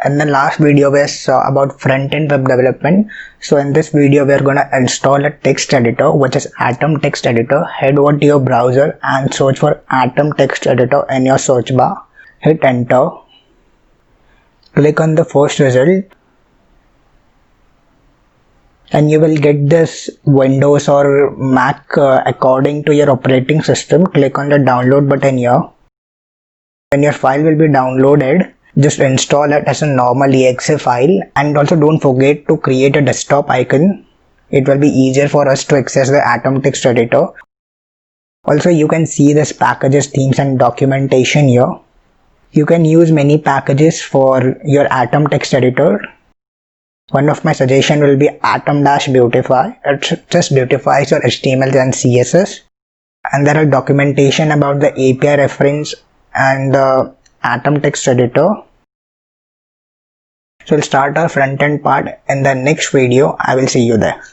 In the last video we saw about front-end web development. So in this video we are going to install a text editor, which is Atom Text Editor. Head over to your browser and search for Atom Text Editor in your search bar. Hit enter. Click on the first result and you will get this Windows or Mac according to your operating system. Click on the download button here. When your file will be downloaded, just install it as a normal exe file, and also don't forget to create a desktop icon. It will be easier for us to access the Atom Text Editor. Also, you can see this packages, themes and documentation here. You can use many packages for your Atom Text Editor. One of my suggestion will be Atom-Beautify. It just beautifies your HTML and CSS. And there are documentation about the API reference and the Atom Text Editor. So we'll start our front end part in the next video. I will see you there.